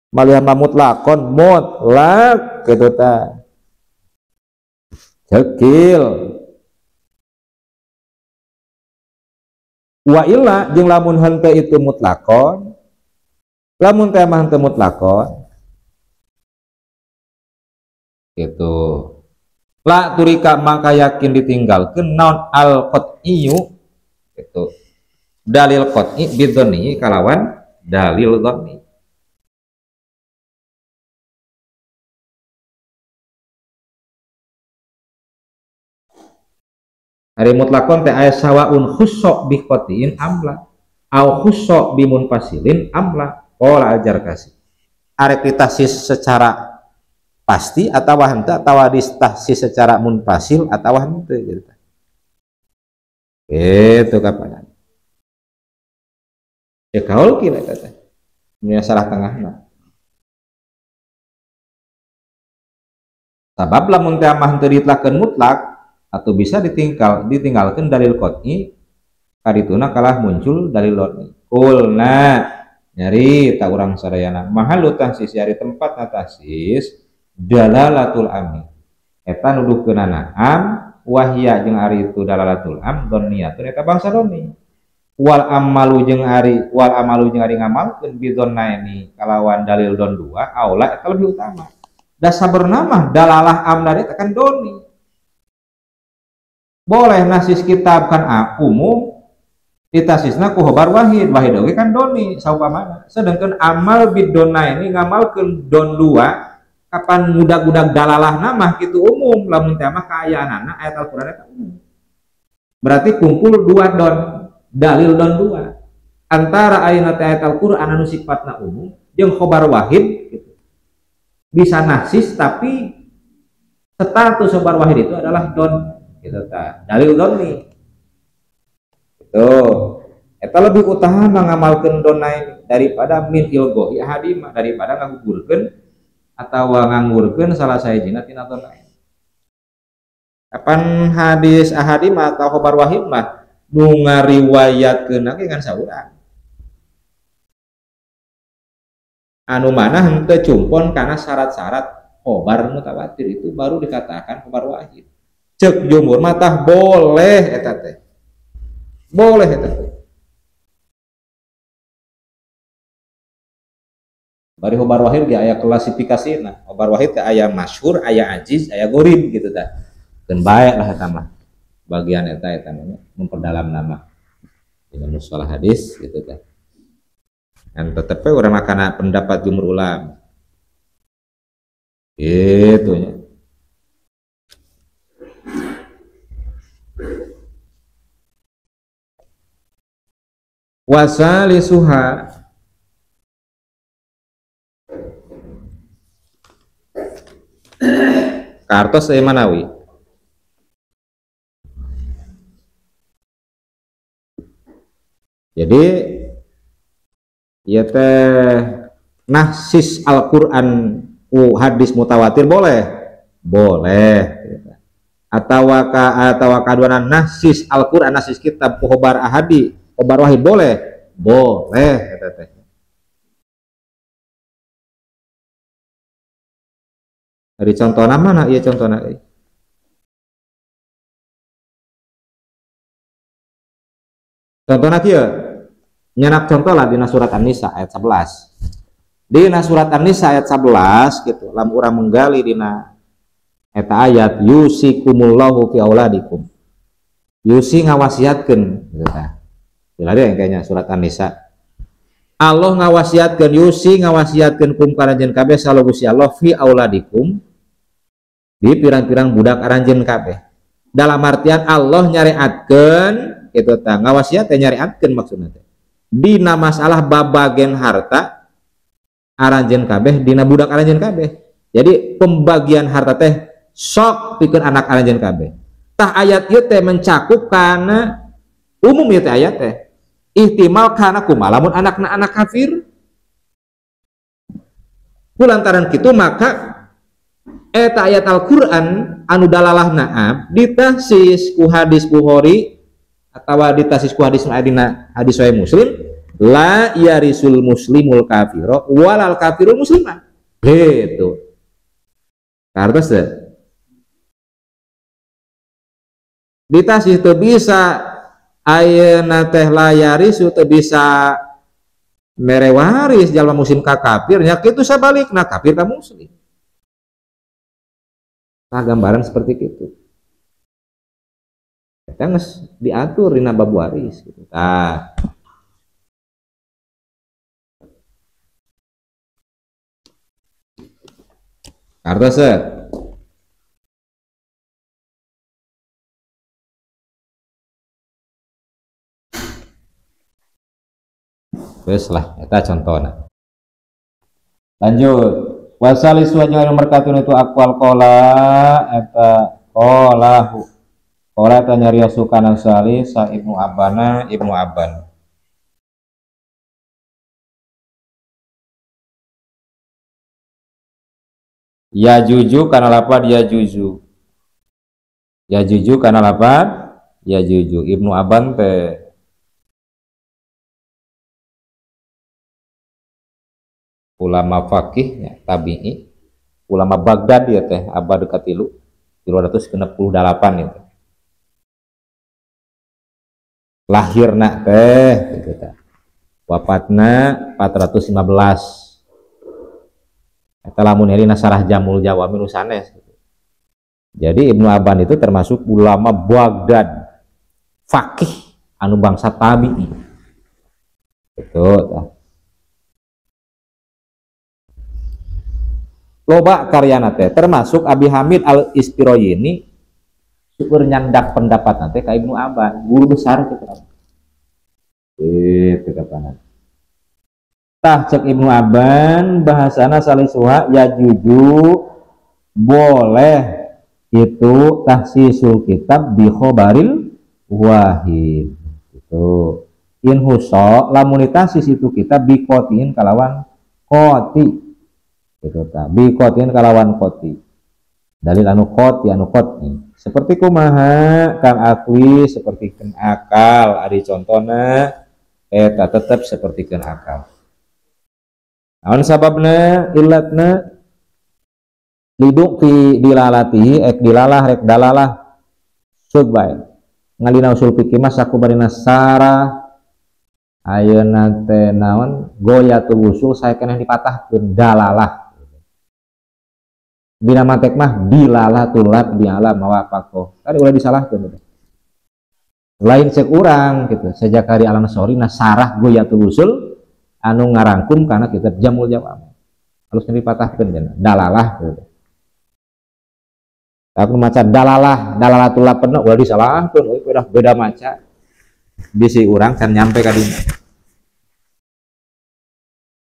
malihan mutlakon mutlak kitu tah cekil wa illa jeung lamun henteu itu mutlakon lamun teh mah henteu mutlakon gitu la turika maka yakin ditinggalkeun naon al qat'iyyu gitu dalil qat'i bidhani kalawan dalil dhanni. Hari mutlakon teh aya sawaun khusso bi qatiin amla au khusso bi munfasilin amla qala al-Jarkasi. Arek ditahsis secara pasti atawa henteu atawa ditahsis secara munfasil atawa henteu gitu. Itu kapan? Ya kaul kira kata. Nya salah tengahna. Sabab lamun teh mah henteu ditlakeun mutlak atau bisa ditinggalkan dalil qat'i karituna kalah muncul dalil dhanni. Kulna nyari tak urang sadayana mahalu tahsis ari tempat tahsis dalalatul amni eta nuduhkeunana am wahya jeung ari itu dalalatul am dhanniyatun eta bangsa dhanni wal amalu jeung ari ngamalkeun bidhannaini kalawan dalil don dua aula eta lebih utama da sabeurna mah dalalah am dari tekan doni. Boleh nasis kitab kan umum ditasisna ku khobar wahid oge kan doni saupamana sedangkan amal bidona ini ngamalkeun don dua kapan mudag-mudag dalalah namah gitu umum lamun teh mah kaayaanana ayat Al-Qur'an eta umum berarti kumpul dua don dalil don dua antara ayat Al-Qur'an anu sifatna umum jeung khobar wahid gitu. Bisa nasis tapi status khobar wahid itu adalah don gitu ta dalil doni itu eta lebih utama ngamalkeun donna ini daripada min ilgo ya hadimah daripada ngagugurkeun atawa ngangurkeun salah sahijina tina donna. Kapan hadis ahadimah atau khobar wahid mah nu ngariwayatkeun ge ngan saurang anu mana henteu cumpon karena syarat-syarat khobar mutawatir itu baru dikatakan khobar wahid. Cek jumhur matah boleh eta teh boleh eta teh bari khobar wahid ge aya klasifikasina khobar wahid teh aya masyhur aya ajiz aya gharib gitu tah dan baik lah eta mah bagian eta namanya memperdalam nama dengan mustalah hadis gitu tah dan tetep urang kana pendapat jumhur ulama gitu nya. Wasalisuha kartos Manawi jadi ieu teh nahsis Al-Qur'an ku hadis mutawatir boleh atau kadua nahsis Al-Qur'an nahsis kitab ku khobar ahadi khobar wahid boleh eta teh. Dari contohna mana ieu contohna euy? Contohna kieu nyenak contoh lah dina surat An-Nisa ayat 11. Dina surat An-Nisa ayat 11 gitu, lam urang menggali dina eta ayat yusikumullahu fi auladikum. Yusi ngawasiatkeun gitu tah. Dilade kayaknya surat An-Nisa. Allah ngawasiatkeun yusi ngawasiatkeun kum karanjeun kabeh salo Gusti Allah fi auladikum di pirang-pirang budak aranjeun kabeh. Dalam artian Allah nyariatkeun itu tah ngawasiat teh nyariatkeun maksudna teh. Dina masalah babagen harta aranjeun kabeh dina budak aranjeun kabeh. Jadi pembagian harta teh sok pikeun anak aranjeun kabeh. Tah ayat ieu teh mencakup kana umum ieu teh ayat teh. Ihtimal kana kumaha lamun anakna anak kafir. Kulantaran kitu maka eta ayat Al-Qur'an anu dalalahna ditahsis ku hadis Bukhari atawa ditahsis ku hadis dina hadis Sahih Muslim la yarisul muslimul kafiro walal kafirul muslimah gitu kartos teh ditahsis teu bisa ayeuna teh la yarisu teu bisa mere waris jalma muslim ka kafir nya kitu sabalikna kafir ka muslim. Nah, gambaran seperti itu. Kita diatur di bab waris gitu. Nah. Kartos wes lah, eta contohna. Lanjut. Wasalis wajah merkatun itu akwal kola eta kolahu kola eta nyarios sukana salis sa ibnu aban ya juju kana lapad ya juju kana lapad ya juju ibnu aban teh ulama fakih ya, tabi'i ulama Baghdad ya teh abad katilu 268 itu lahirna teh gitu teh wafatna 415 eta lamun helina sarah Jamul Jawami nu sanes gitu. Jadi Ibnu Aban itu termasuk ulama Baghdad fakih anu bangsa tabi'i betul tah. Loba karyana teh termasuk Abi Hamid Al-Ispiroyini syukur nyandak pendapat nanti ka Ibnu Aban guru besar gitu kapanan tah cek Ibnu Aban bahasana salisuha ya juju boleh itu tahsisul kitab bi khobaril wahid itu in huso lamun tahsis itu kitab bi qotin kalawan qoti gitu ta bi qotin kalawan qoti dalil anu qoti seperti kumaha kang akwi seperti ken akal ari contona eta tetep seperti ken akal naon sababna illatna liduk fi dilalati dilalah rek dalalah subay ngalina usul fikih mah sakubarina sarah ayeuna teh naon goyatul usul saya keneh dipatahkeun dalalah dina mantek mah dilalah tulat dialam mawafaqo tadi ulah disalahkeun lain cek urang gitu sejak hari Al-Ansori nah sarah goyatul usul anu ngarangkum kana kitab Jamul Jawami harus dipatahkeun cenah dalalah gitu. Tapi maca dalalah tulat penuh ulah disalahkeun udah beda maca bisi urang can nyampe ka dinya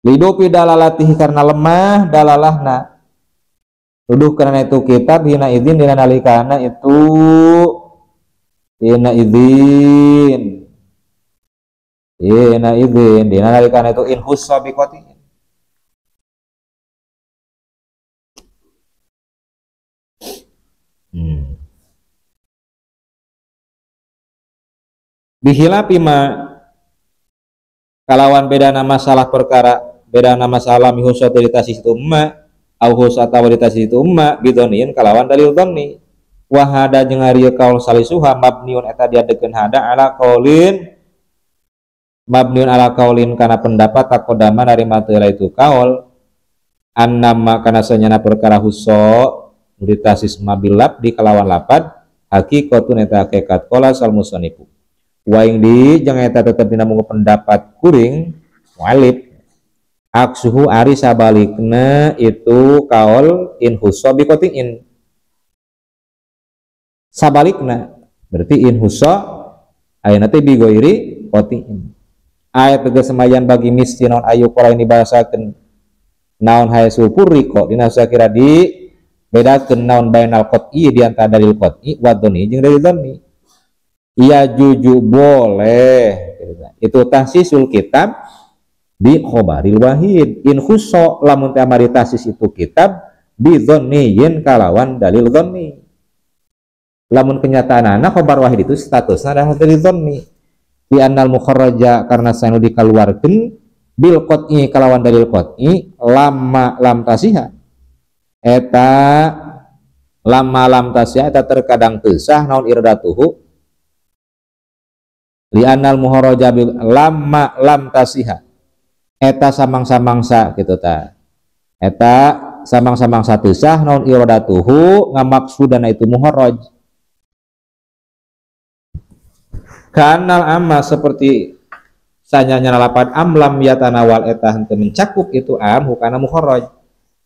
lidopi dalalatihi karena lemah dalalahna tuduh karena itu kitab hina izin dina nalikana itu hina izin dina nalikana itu in hussa biqati bihilapi ma kalawan beda nama salah perkara, beda nama salah mihusa tasis itu emma au husa tasis itu emma bidonin kalawan dalil dhanni. Wahada jeung ari kaul salisuha mabniun eta diadekeun hada ala qaulin mabniun ala qaulin kana pendapat takodama dari mateula itu kaul annama kana sanyana perkara husa ditasis mabilab di kalawan lapad hakikatun eta hakikat qala sal musannifu waing di jeung eta tetep dina mung pendapat kuring walid aksuhu ari sabalikna itu kaul in husa bi qatiin sabalikna berarti in husa ayeuna teh bi ghairi qatiin ayat tegas semayan bagi miskin naon ayu qala ini bahasakeun naon hae supuri kok dina sakira di bedakeun naon bainal qat'i di antara dalil qat'i wa dhani jeung dalil dhani iya juju boleh itu tahsisul kitab bi khobaril wahid in khusso lamun teh amari tahsis itu kitab bi dhanniyin kalawan dalil dhanni lamun kenyataanana khobar wahid itu statusna adalah dalil dhanni di annal mukharraja karena sanu dikaluarkeun bil qat'i kalawan dalil qat'i lam tasiha eta lam tasiha eta terkadang teu sah naon iradatuhu li annal muharraja bil lam tasiha eta samangsa-mangsa kitu ta eta samangsa-mangsa teu sah naon iradatuhu ngamaksudana itu muharraj kanal amma seperti sanyanya lapan amlam yatanawal eta henteu mencakup itu am hukana muharraj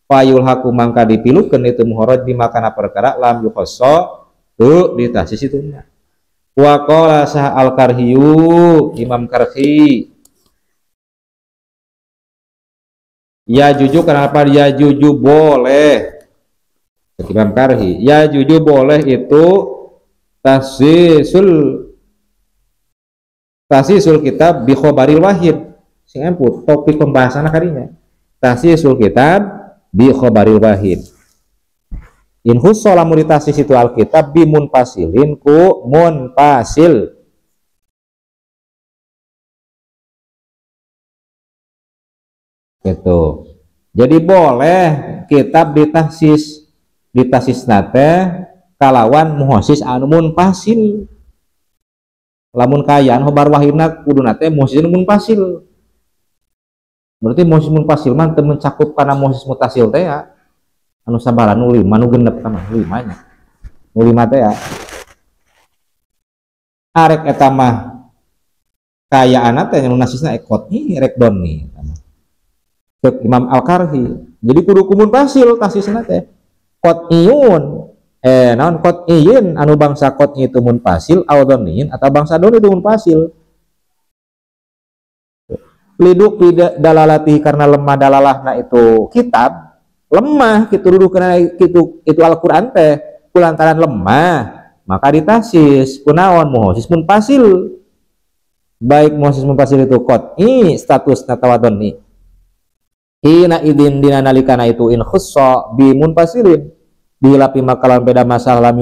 fayul haku mangka dipilukeun itu muharraj di makana perkara lam yukhassa tu di tahsis itu wa qala sah al karhiyu Imam Karhi ya juju kenapa ya juju boleh Imam Karhi ya juju boleh itu tahsisul kitab bi khobaril wahid sing emput topik pembahasan kadinya tahsisul kitab bi khobaril wahid in khusso lamun ditahsis itu alkitab bi munfasilin ku munfasil gitu jadi boleh kitab ditahsis nate kalawan muhassis anu munfasil lamun kayaan khobar wahidna kuduna teh muhassis munfasil berarti muhassis munfasil mah teu mencakup kana muhassis mutasil teh ya anu sabaraha nu 5 nu genep mah 5 nya nu 5 teh ya arek eta mah kayaanna teh nu nasisna qat'i rek donni cek Imam Al-Karhi jadi kudu munfasil tahsisna teh qat'iyun naon qat'iyin anu bangsa qat'i itu munfasil aw dhaniyin atau bangsa dhani itu munfasil liduk tidak dalalati karena lemah dalalahna itu kitab lemah kitu duduh kana kitu itu Al-Qur'an teh kulantaran lemah maka ditahsis kunaon muhassis munfasil baik muhassis munfasil itu qat'i statusna tawadhani hina idin dina nalikana itu in khussa bi munfasilin dilapi makalan beda masalah lam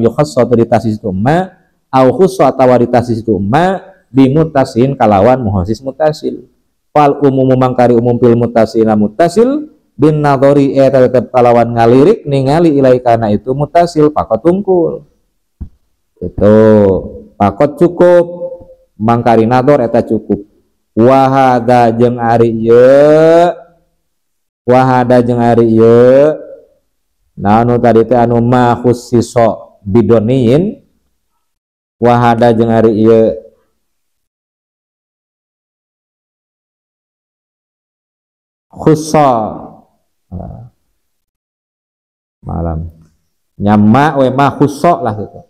yukhassa ditahsis itu ma au khussa atawa ditahsis itu ma bimutasin kalawan muhassis mutasil fal umumu mangkari umum fil mutasila mutasil bin nadhari eta tetep kalawan ngalirik ningali ilai kana itu mutasil pakot tungkul itu pakot cukup mangkari nadhar eta cukup wahada jeung ari ieu nah anu tadi teh anu ma khussiso bidoniin wahada jeung ari ieu khussa malam nyama we ma khussa lah gitu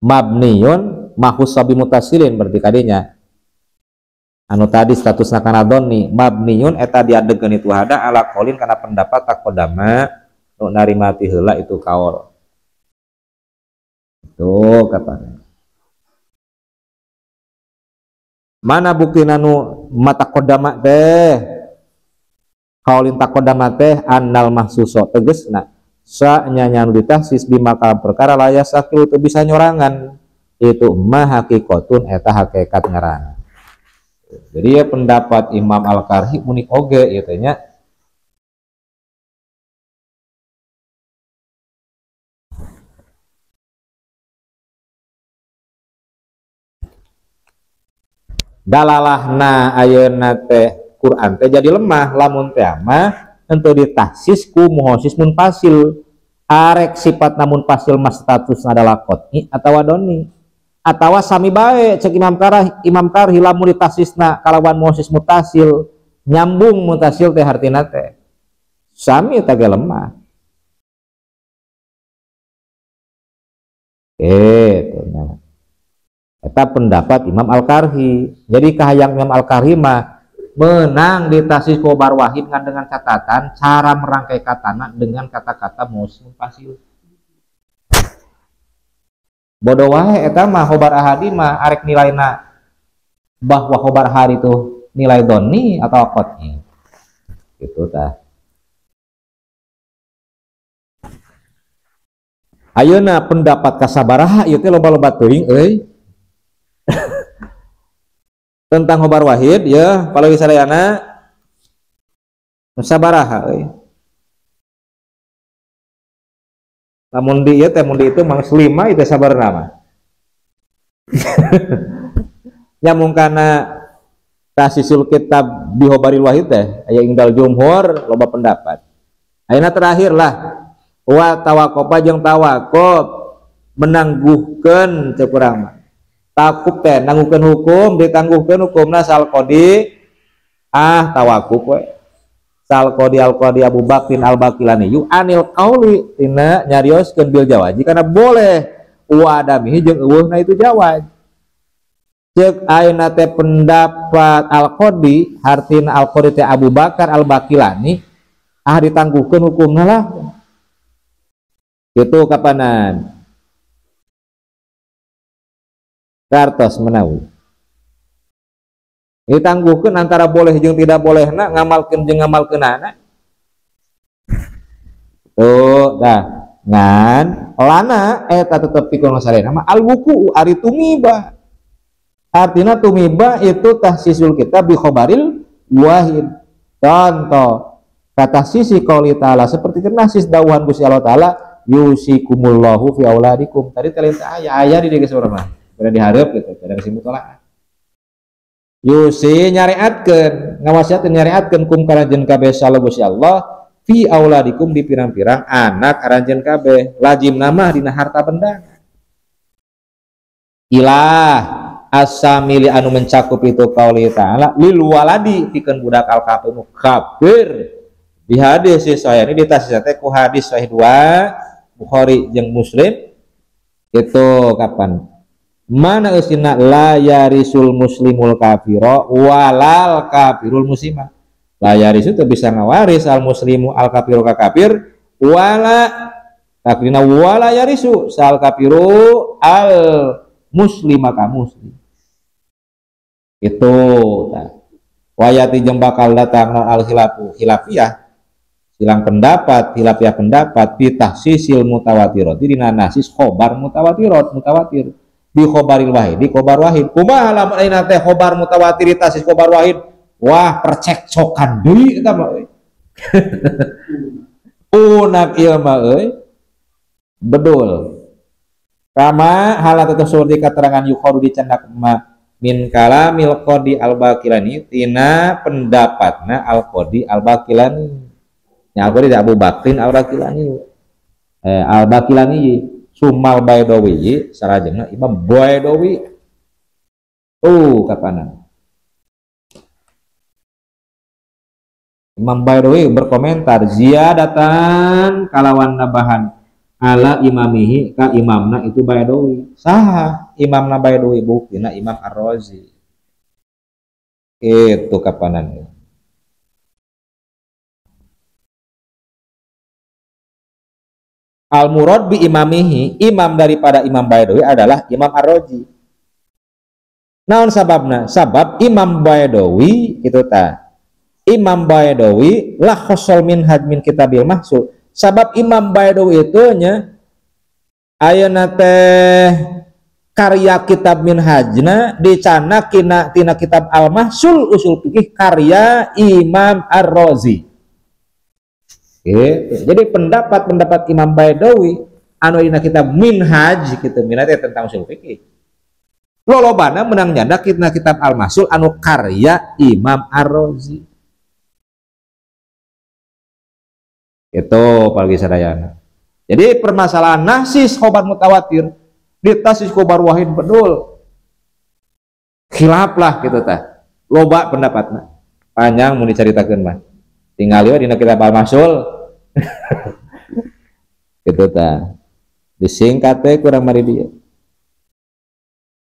mabniun ma khussa bimutasilin berarti kadinya anu tadi statusna kana dhonni mabniun eta diadegeun itu hada ala qaulin kana pendapat taqaddama nu narimati heula itu kaul itu katanya mana bukti nu mata kodama teh kaulin taqaddama teh annal mahsuso tegesna sa nyanya nu ditahsis bimakal perkara layas akil teu bisa nyorangan itu mah hakikatun eta hakikat ngaran. Jadi ya pendapat Imam Al-Karhi unik oge ieu teh nya. Dalalahna ayeuna teh Quran teh jadi lemah lamun teh mah henteu ditahsis ku muhosis mun pasil arek sifat namun pasil mas statusna adalah qot'i atawa doni atawa sami bae cek Imam Karhi lamun ditahsisna kalawan muhosis mutasil nyambung mutasil teh hartina teh sami tage lemah gitu nya. Eta pendapat Imam Al-Karhi. Jadi kahayang Imam Al-Karhi mah menang di tahsis khobar wahid dengan catatan cara merangkai katana dengan kata-kata musim pasil. Bodoh wae eta mah khobar ahadi mah arek nilaina bahwa khobar ahadi itu nilai doni atau qot'i. Gitu tah. Ayeuna pendapat kasabaraha ieu teh loba-loba teuing euy. Tentang khobar wahid ya apalagi sadayana sabaraha euy. Lamun di ieu teh mun di itu mang selima itu sabarna mah. Nyamung kana tahsisul kitab bi khobaril wahid teh aya ingdal jumhur loba pendapat. Ayeuna terakhir lah wa tawakopa jeung tawakop menangguhkeun teu kurang mah. Takub teh nangguhkeun hukum ditangguhkeun hukumna sal qadi tawakuf we sal qadi al qadi Abu Bakrin al Bakilani yu anil qauli tina nyarioskeun bil jawaji kana boleh wa adamihi jeung eueuhna itu jawaj ceuk ayeuna teh pendapat al qadi hartina al qadi teh Abu Bakar al Bakilani ditangguhkeun hukumna lah itu kapanan kartos menawi ditangguhkeun antara boleh jeung tidak bolehna ngamalkeun jeung ngamalkeunana tuh dah ngan lana eta tetep pikeun sarena mah al wuku ari tumiba artina tumiba itu tahsisul kitab bi khobaril wahid contoh kata sisi qauli ta'ala seperti kenasis dawuhan Gusti Allah taala yusikumullahu fi auladikum tadi talent aya di dieu geus mah pada diharap gitu, pada kesimpulan tolak. Yusi nyariatkeun, ngawasiatin nyariatkeun kum karanjeun kabeh saleh Gusti Allah fi auladikum di pirang-pirang anak aranjeun kabeh, lajim nama dina harta benda. Ilah asamili anu mencakup itu qauli ta'ala lil waladi pikeun budak al kafir. Di hadis saya ini ditasih teh ku hadis sahih 2 Bukhari jeung Muslim itu kapan? Mana usina la yarisul muslimul kafiro walal kafirul muslima la yaris itu bisa ngawaris al muslimu al kafiru ka kafir wala takrina wala yarisu sal kafiru al muslima ka muslim itu wayati jeung bakal datang al khilafiyah silang pendapat khilafiyah pendapat fi tahsisil mutawatirot dina nasis khobar mutawatir di khobaril wahid di khobar wahid kumaha lamun ayeuna teh khobar mutawatir tasis khobar wahid wah percekcokan deui eta mah euy unak ieu mah euy bedul kama halat atau surdi keterangan yukhoru dicendak ma min kalamil qadi al Bakilani tina pendapatna al qadi al Bakilani nya qadi Abu Bakrin al Bakilani al Bakilani Sumal Baidawi sarajengna Imam Baidawi kapanan Imam Baidawi berkomentar ziyadatan kalawan nabahan ala imamihi ka imamna itu Baidawi saha imamna Baidawi buktina Imam Ar-Razi itu kapanan al-murad bi imamihi imam daripada Imam Baidawi adalah Imam Ar-Razi naon sababna sabab Imam Baidawi itu Imam Baidawi la khosol min hadmin kitabil mahsul sabab Imam Baidawi itu nya ayeuna teh karya kitab Minhajna dicana tina kitab Al-Mahsul usul fikih karya Imam Ar-Razi. Gitu. Jadi pendapat Imam Baidawi anu dina kitab Minhaj gitu, minat tentang usul fikih. Lolobana menang nyanda tina kitab Al-Mahsul anu karya Imam Ar-Razi. Itu pagi sadayana. Jadi permasalahan nasis khobar mutawatir ditasis khobar wahid bedul khilaf lah gitu tah, loba pendapatna panjang mau diceritakan mah tinggal lihat dina kitab Al-Mahsul gitu tah, disingkat teh kurang mari dia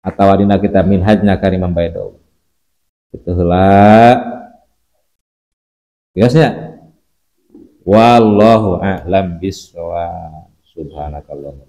atau dina kitab Minhajna ka Imam Baidawi itu heula biasanya. Wallahu a'lam bishawab. Subhanakallahumma